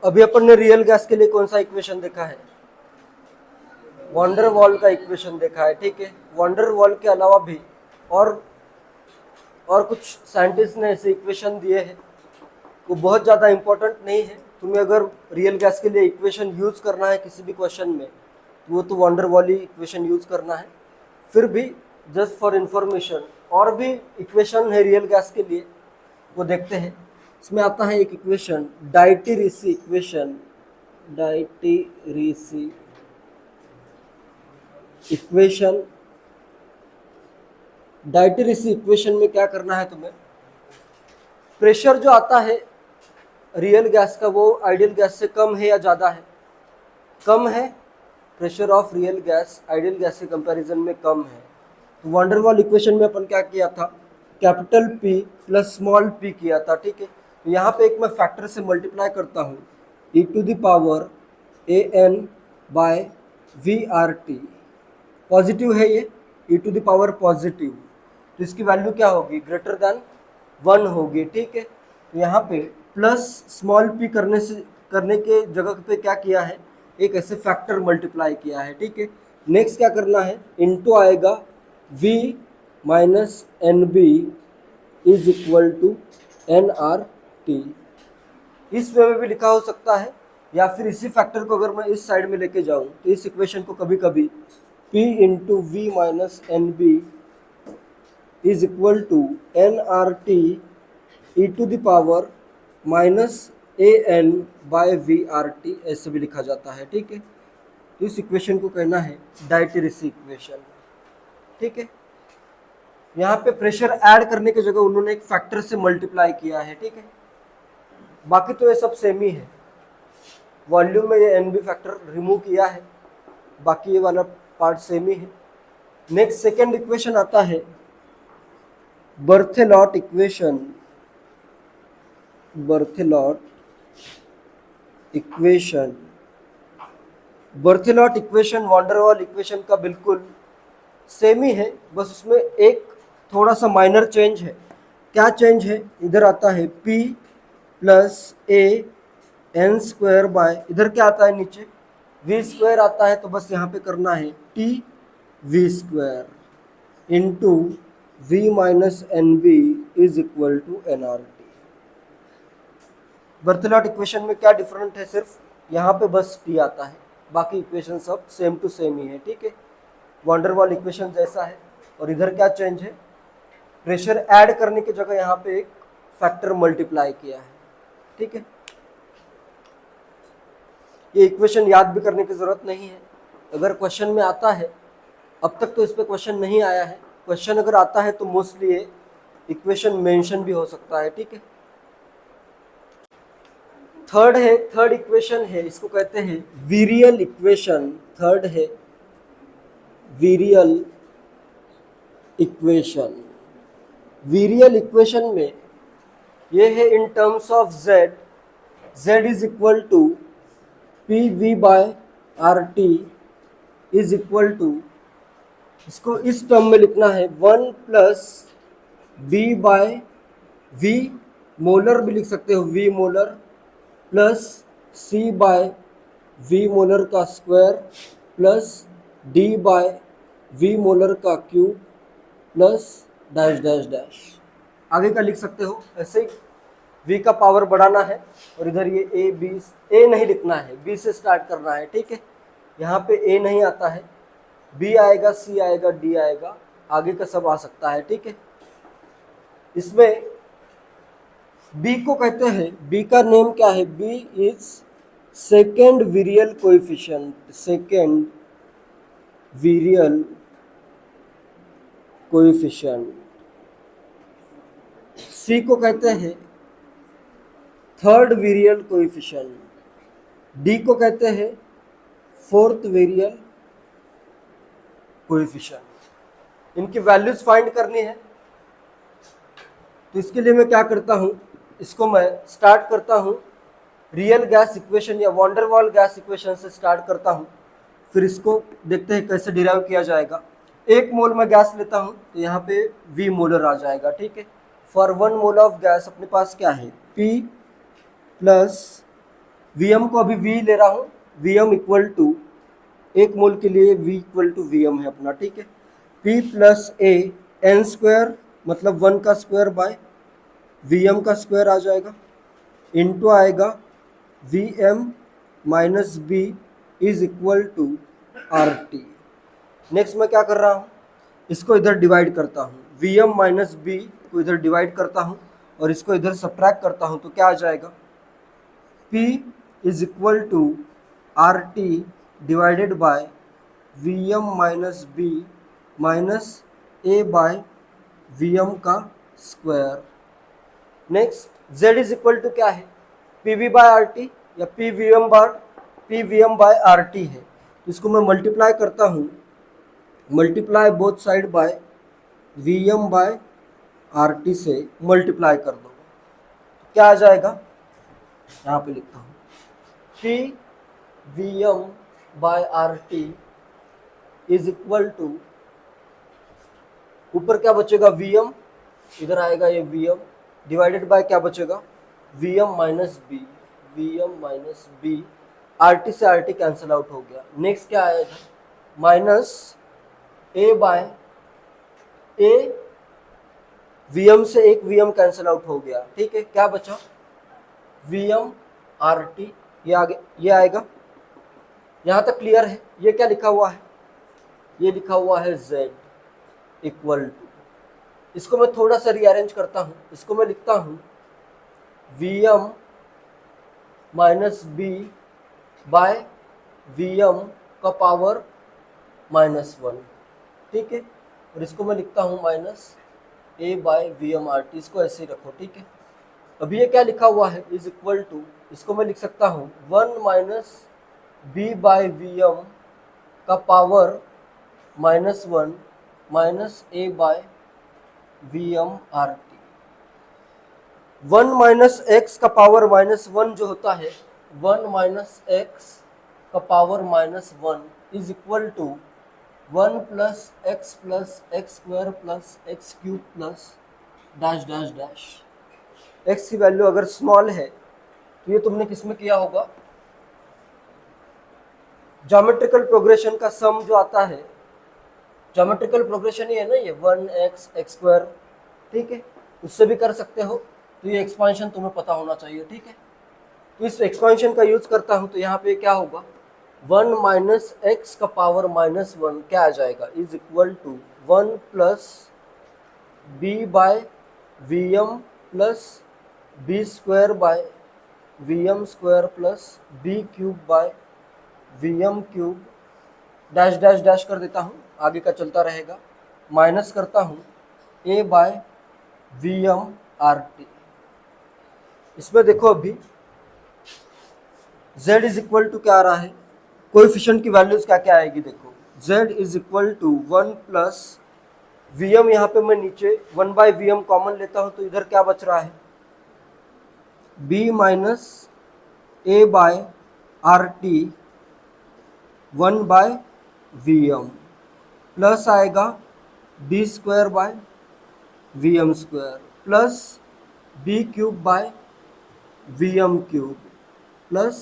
अभी अपन ने real gas के लिए कौन सा इक्वेशन देखा है? वॉन डेर वाल का इक्वेशन देखा है, ठीक है। वॉन डेर वाल के अलावा भी और कुछ साइंटिस्ट ने ऐसे इक्वेशन दिए हैं, वो बहुत ज़्यादा इंपॉर्टेंट नहीं है। तुम्हें अगर रियल गैस के लिए इक्वेशन यूज़ करना है किसी भी क्वेश्चन में, तो वो तो वॉन डेर वाल ही इक्वेशन यूज़ करना है। फिर भी जस्ट फॉर इंफॉर्मेशन और भी इक्वेशन है रियल गैस के लिए, वो देखते हैं। इसमें आता है एक इक्वेशन, डाइटेरिसी इक्वेशन। डाइटेरिसी इक्वेशन डाइटेरिसी इक्वेशन में क्या करना है तुम्हें? प्रेशर जो आता है रियल गैस का, वो आइडियल गैस से कम है या ज़्यादा है? कम है। Pressure of real gas ideal gas के कंपैरिजन में कम है। तो वॉन डेर वाल इक्वेशन में अपन क्या किया था? Capital P plus small p किया था, ठीक है। तो यहाँ पे एक मैं फैक्टर से मल्टीप्लाई करता हूँ, e to the power an by VRT। Positive है ये, e to the power positive, तो इसकी वैल्यू क्या होगी? ग्रेटर देन 1 होगी, ठीक है। तो यहाँ पे प्लस स्मॉल p करने के जगह पे क्या किया है? एक ऐसे फैक्टर मल्टीप्लाई किया है, ठीक है। नेक्स्ट क्या करना है? इनटू आएगा v minus n b is equal to NRT। इस वे में भी लिखा हो सकता है, या फिर इसी फैक्टर को अगर मैं इस साइड में लेके जाऊं तो इस इक्वेशन को कभी कभी P into we minus n b is equal to NRT e to the power minus AN by VRT ऐसे भी लिखा जाता है, ठीक है। तो इस इक्वेशन को कहना है डाइटेरिसी इक्वेशन, ठीक है। यहाँ पे प्रेशर ऐड करने की जगह उन्होंने एक फैक्टर से मल्टीप्लाई किया है, ठीक है। बाकी तो ये सब सेम ही है। वॉल्यूम में ये NB फैक्टर रिमूव किया है, बाकी ये वाला पार्ट सेम ही है। नेक्स्ट सेकेंड इक्वेशन आता है Berthelot equation. Berthelot equation Berthelot equation van der Waals equation का बिल्कुल सेम ही है, बस उसमें एक थोड़ा सा माइनर चेंज है। क्या चेंज है? इधर आता है P plus AN square by, इधर क्या आता है नीचे? V स्क्वायर आता है। तो बस यहाँ पे करना है T V square into V minus NB is equal to NRT। Berthelot equation में क्या डिफरेंट है? सिर्फ यहाँ पे बस T आता है, बाकी इक्वेशन सब सेम टू सेम ही है, ठीक है। वॉन डेर वाल इक्वेशन जैसा है। और इधर क्या चेंज है? प्रेशर ऐड करने की जगह यहाँ पे एक फैक्टर मल्टीप्लाई किया है, ठीक है। ये इक्वेशन याद भी करने की जरूरत नहीं है, अगर क्वेश्चन में आता है। अब तक तो इस पे क्वेश्चन नहीं आया है, क्वेश्चन अगर आता है तो मोस्टली ये इक्वेशन मेंशन भी हो सकता है, ठीक है। थर्ड इक्वेशन है, इसको कहते हैं वीरियल इक्वेशन। थर्ड है वीरियल इक्वेशन। वीरियल इक्वेशन में ये है in terms of z is equal to PV by RT is equal to, इसको इस टर्म में लिखना है 1 plus B by V, molar भी लिख सकते हो V molar, plus C by V molar का square plus D by V molar का cube plus dash dash dash. आगे का लिख सकते हो ऐसे ही। V का पावर बढ़ाना है और इधर ये A नहीं लिखना है, B से स्टार्ट करना है, ठीक है। यहाँ पे A नहीं आता है, B आएगा, C आएगा, D आएगा, आगे का सब आ सकता है, ठीक है। इसमें B को कहते हैं, B का नेम क्या है? B is second virial coefficient. Second virial coefficient. C को कहते हैं थर्ड वीरियल कोएफिशिएंट। D को कहते हैं फोर्थ वीरियल कोएफिशिएंट। इनकी वैल्यूज फाइंड करनी है, तो इसके लिए मैं क्या करता हूं, इसको मैं स्टार्ट करता हूं रियल गैस इक्वेशन या van der Waals gas equation से स्टार्ट करता हूं। फिर इसको देखते हैं कैसे डिराइव किया जाएगा। 1 मोल में गैस लेता हूं तो यहाँ पे V मोलर आ जाएगा, ठीक है। फॉर 1 मोल ऑफ गैस अपने पास क्या है? P प्लस Vm को अभी V ले रहा हूँ, Vm इक्वल टू 1 मोल के लिए V इक्वल टू Vm है अपना, ठीक है। P plus A N square मतलब 1 का स्क्वायर बाय Vm का स्क्वायर आ जाएगा, इंटू आएगा Vm minus B is equal to R T. Next मैं क्या कर रहा हूँ, इसको इधर डिवाइड करता हूँ, Vm माइनस बी को इधर डिवाइड करता हूँ और इसको इधर सब्ट्रैक्ट करता हूँ, तो क्या आ जाएगा, P is equal to R T divided by Vm minus B minus A by Vm का square. Next Z is equal to क्या है, PV बाय आर टी या PVM बाय आर टी है, इसको मैं मल्टीप्लाई करता हूँ, multiply both side by Vm by R T से मल्टीप्लाई कर दो, क्या आ जाएगा, यहाँ पे लिखता हूँ PVM by R T is equal to, ऊपर क्या बचेगा Vm, इधर आएगा ये Vm डिवाइडेड बाय क्या बचेगा Vm minus B, R T से आर टी कैंसिल आउट हो गया। नेक्स्ट क्या आएगा, minus A by A, Vm से एक Vm कैंसिल आउट हो गया, ठीक है, क्या बचा Vm आर टी, ये आगे ये आएगा, यहाँ तक क्लियर है। ये क्या लिखा हुआ है, ये लिखा हुआ है Z इक्वल टू, इसको मैं थोड़ा सा रीअरेंज करता हूँ, इसको मैं लिखता हूँ Vm minus B by Vm का पावर माइनस 1, ठीक है, और इसको मैं लिखता हूँ minus A by Vm R T, इसको ऐसे ही रखो, ठीक है। अभी ये क्या लिखा हुआ है, इज इक्वल टू, इसको मैं लिख सकता हूँ 1 माइनस बी बाय Vm का power minus 1 minus A by Vm R T. 1 minus X का पावर माइनस 1 जो होता है, 1 माइनस एक्स का power minus 1 is equal to 1 plus X square plus X cube plus dash dash dash. X की value अगर small है तो ये तुमने किस में किया होगा, ज्योमेट्रिकल प्रोग्रेशन का सम जो आता है, ज्योमेट्रिकल प्रोग्रेशन ही है ना ये 1x एक्स स्क्वायर, ठीक है, उससे भी कर सकते हो, तो ये एक्सपांशन तुम्हें पता होना चाहिए, ठीक है। तो इस एक्सपांशन का यूज करता हूं, तो यहाँ पे क्या होगा 1 माइनस एक्स का पावर माइनस 1 क्या आ जाएगा, is equal to 1 plus B by Vm plus B square by Vm square plus B cube by Vm cube, dash dash dash कर देता हूँ, आगे का चलता रहेगा, माइनस करता हूँ a by Vm R T. इसमें देखो अभी Z इज इक्वल टू क्या आ रहा है, कोएफिशिएंट की वैल्यूज क्या क्या आएगी, देखो Z is equal to 1 plus Vm, यहाँ पे मैं नीचे 1 बाय Vm कॉमन लेता हूँ, तो इधर क्या बच रहा है b minus A by R T 1 by Vm plus आएगा b square by Vm square plus b cube by Vm cube plus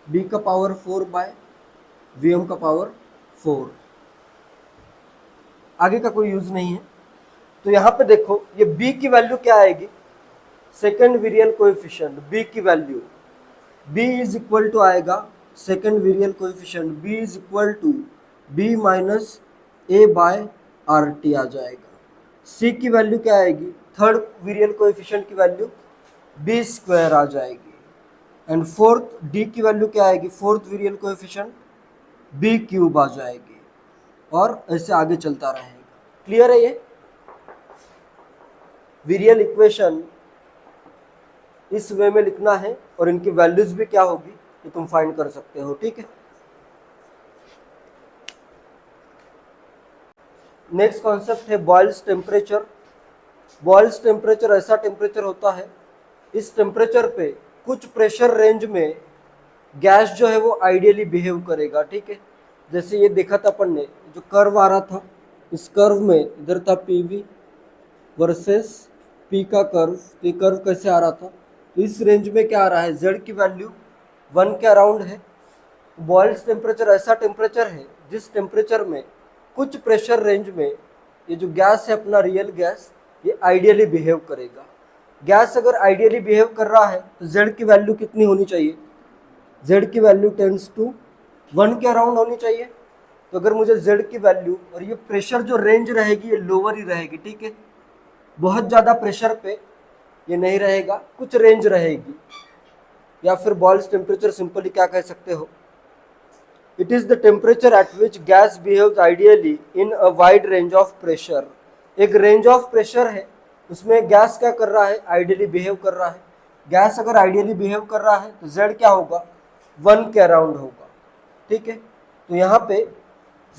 b का पावर 4 बाय Vm का पावर 4। आगे का कोई यूज नहीं है, तो यहाँ पे देखो ये b की वैल्यू क्या आएगी, सेकेंड वेरिएबल कोएफिशिएंट b की value, b is equal to आएगा second variable coefficient b is equal to b minus A by R T आ जाएगा। c की वैल्यू क्या आएगी, थर्ड वेरिएबल कोएफिशिएंट की वैल्यू b स्क्वायर आ जाएगी, एंड फोर्थ d की वैल्यू क्या आएगी, fourth variable coefficient b cube आ जाएगी, और ऐसे आगे चलता रहेगा। क्लियर है ये वेरिएबल इक्वेशन, इस वे में लिखना है और इनकी वैल्यूज भी क्या होगी ये तुम फाइंड कर सकते हो, ठीक है। नेक्स्ट कॉन्सेप्ट है बॉयल्स टेम्परेचर। बॉयल्स टेम्परेचर ऐसा टेम्परेचर होता है, इस टेम्परेचर पे कुछ प्रेशर रेंज में गैस जो है वो आइडियली बिहेव करेगा, ठीक है। जैसे ये देखा था अपन ने, जो कर्व आ रहा था, इस कर्व में इधर था PV वर्सेस P का कर्व, ये कर्व कैसे आ रहा था, तो इस रेंज में क्या आ रहा है, Z की वैल्यू 1 के अराउंड है। बॉयल्स टेम्परेचर ऐसा टेम्परेचर है जिस टेम्परेचर में कुछ प्रेशर रेंज में ये जो गैस है अपना रियल गैस ये आइडियली बिहेव करेगा। गैस अगर आइडियली बिहेव कर रहा है तो Z की वैल्यू कितनी होनी चाहिए? Z की वैल्यू टेंड्स टू 1 के अराउंड होनी चाहिए। तो अगर मुझे Z की वैल्यू और ये प्रेशर जो रेंज रहेगी ये लोअर ही रहेगी, ठीक है, बहुत ज़्यादा प्रेशर पे ये नहीं रहेगा, कुछ रेंज रहेगी। या फिर बॉयल्स टेम्परेचर सिंपली क्या कह सकते हो, it is the temperature at which gas behaves ideally in a wide range of pressure. एक रेंज ऑफ प्रेशर है उसमें गैस क्या कर रहा है, आइडियली बिहेव कर रहा है। गैस अगर आइडियली बिहेव कर रहा है तो Z क्या होगा, 1 के अराउंड होगा, ठीक है। तो यहाँ पे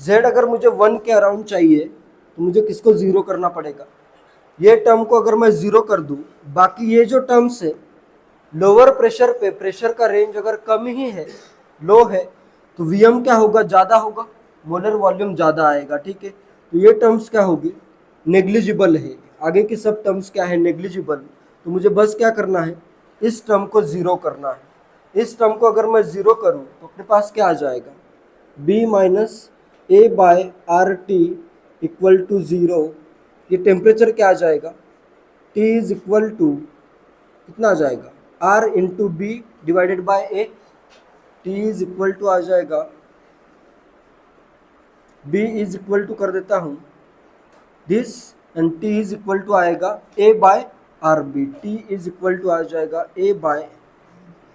Z अगर मुझे 1 के अराउंड चाहिए तो मुझे किसको ज़ीरो करना पड़ेगा, ये टर्म को अगर मैं ज़ीरो कर दूँ, बाकी ये जो टर्म्स है लोअर प्रेशर पे प्रेशर का रेंज अगर कम ही है, लो है, तो Vm क्या होगा, ज़्यादा होगा, मोलर वॉल्यूम ज़्यादा आएगा, ठीक है। तो ये टर्म्स क्या होगी, नेग्लिजिबल है। आगे की सब टर्म्स क्या है, नेग्लिजिबल। तो मुझे बस क्या करना है, इस टर्म को ज़ीरो करना है। इस टर्म को अगर मैं ज़ीरो करूँ तो अपने पास क्या आ जाएगा, B minus A by R T equal to zero. ये टेम्परेचर क्या आ जाएगा, T इज इक्वल टू कितना आ जाएगा, R into B divided by A. T is equal to आ जाएगा, B इज इक्वल टू कर देता हूँ this, and T is equal to आएगा A by R B. T is equal to आ जाएगा A by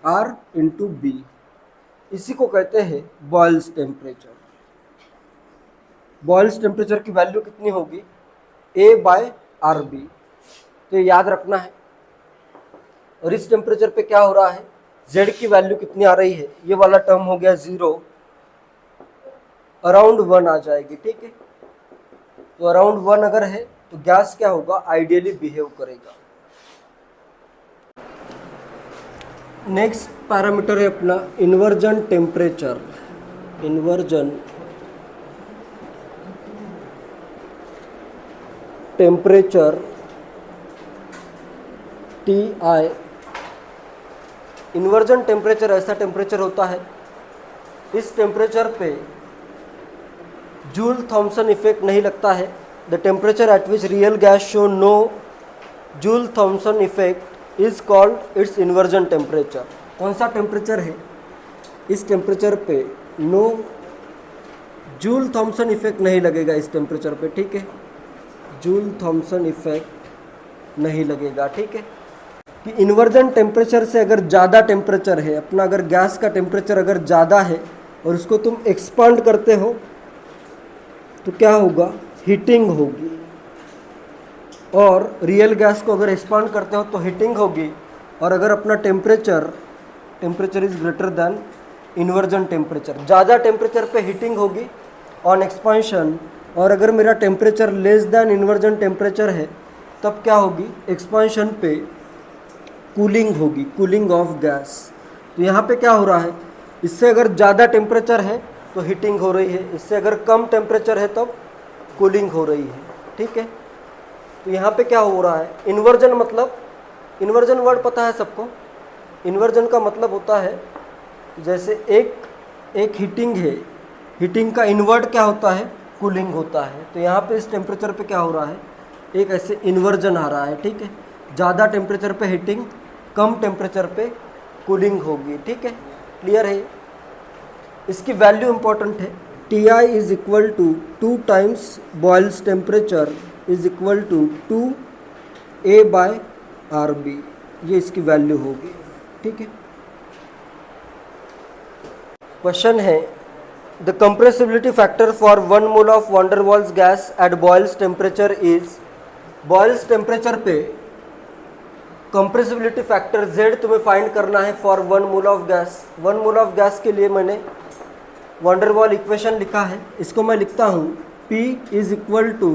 R into B. इसी को कहते हैं बॉयल्स टेम्परेचर। बॉयल्स टेम्परेचर की वैल्यू कितनी होगी, A बाय आर बी। तो ये याद रखना है। और इस टेम्परेचर पे क्या हो रहा है, Z की वैल्यू कितनी आ रही है, ये वाला टर्म हो गया 0, अराउंड 1 आ जाएगी, ठीक है। तो अराउंड 1 अगर है तो गैस क्या होगा, आइडियली बिहेव करेगा। नेक्स्ट पैरामीटर है अपना inversion temperature. Inversion temperature TI। Inversion temperature ऐसा टेम्परेचर होता है, इस टेम्परेचर पे जूल थॉम्सन इफेक्ट नहीं लगता है। The temperature at which real gas show no Joule Thomson effect is called its inversion temperature. कौन सा टेम्परेचर है, इस टेम्परेचर पे नो जूल थॉम्सन इफेक्ट नहीं लगेगा इस टेम्परेचर पे, ठीक है, जूल थॉम्सन इफेक्ट नहीं लगेगा, ठीक है। कि इन्वर्जन टेम्परेचर से अगर ज़्यादा टेम्परेचर है अपना, अगर गैस का टेम्परेचर अगर ज़्यादा है और उसको तुम एक्सपांड करते हो तो क्या होगा, हीटिंग होगी। और रियल गैस को अगर एक्सपांड करते हो तो हीटिंग होगी। और अगर अपना temperature is greater than inversion temperature, ज़्यादा टेम्परेचर पे हीटिंग होगी ऑन एक्सपांशन। और अगर मेरा temperature less than inversion temperature है तब क्या होगी, एक्सपांशन पे कूलिंग होगी, कूलिंग ऑफ गैस। तो यहाँ पे क्या हो रहा है, इससे अगर ज़्यादा टेम्परेचर है तो हीटिंग हो रही है, इससे अगर कम टेम्परेचर है तब कूलिंग हो रही है, ठीक है। तो यहाँ पे क्या हो रहा है, इन्वर्जन मतलब, इन्वर्जन वर्ड पता है सबको, इन्वर्जन का मतलब होता है जैसे एक हीटिंग है, हीटिंग का इन्वर्ट क्या होता है, कूलिंग होता है। तो यहाँ पे इस टेम्परेचर पे क्या हो रहा है, एक ऐसे इन्वर्जन आ रहा है, ठीक है। ज़्यादा टेम्परेचर पे हीटिंग, कम टेम्परेचर पे कूलिंग होगी, ठीक है, क्लियर है। इसकी वैल्यू इंपॉर्टेंट है, TI is equal to 2 times Boyle's temperature is equal to 2A by R B, ये इसकी वैल्यू होगी, ठीक है। क्वेश्चन है, the compressibility factor for 1 mole of van der Waals gas at Boyle's temperature is. Boyle's temperature पे compressibility factor Z तुम्हें find करना है for 1 mole of gas. 1 mole of gas के लिए मैंने वैन डर वाल इक्वेशन लिखा है, इसको मैं लिखता हूँ P is equal to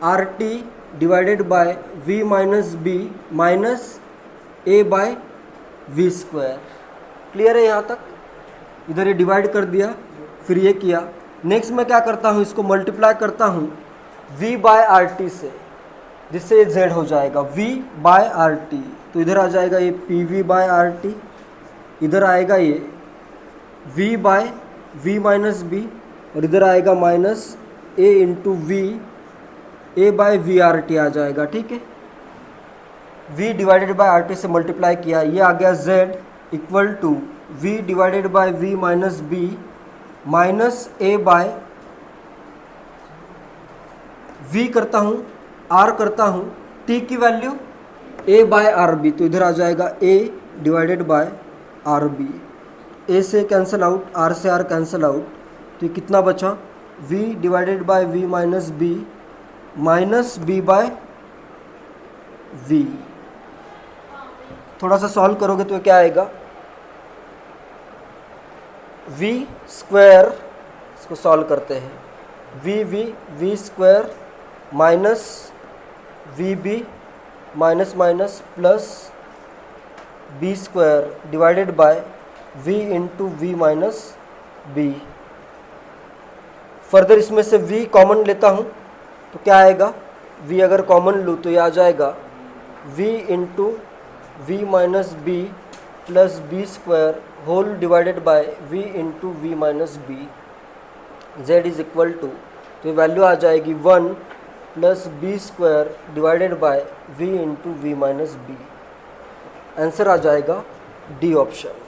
RT divided by V minus B minus A by V square. Clear है यहाँ तक, इधर ये डिवाइड कर दिया फिर ये किया। नेक्स्ट मैं क्या करता हूँ, इसको मल्टीप्लाई करता हूँ V बाय आर टी से, जिससे ये Z हो जाएगा V बाय आर टी। तो इधर आ जाएगा ये PV बाय आर टी इधर आएगा ये v by V minus B, और इधर आएगा minus a into V, a by V R T आ जाएगा, ठीक है। v divided by R T से मल्टीप्लाई किया, ये आ गया z equal to v divided by V minus B minus a by v करता हूँ, r करता हूँ, t की वैल्यू a बाय आर बी, तो इधर आ जाएगा a divided by R B, a से कैंसिल आउट, r से r कैंसिल आउट, तो ये कितना बचा v divided by v minus B minus b by v। थोड़ा सा सॉल्व करोगे तो क्या आएगा, v स्क्वायर, इसको सॉल्व करते हैं, v square minus V B minus minus plus B square divided by v into we minus B. Further इसमें से v कॉमन लेता हूँ तो क्या आएगा, v अगर कॉमन लूँ तो ये आ जाएगा v into we minus B plus B square whole divided by v into we minus B. z is equal to, तो वैल्यू आ जाएगी 1 plus B square divided by v into we minus B. Answer आ जाएगा D option.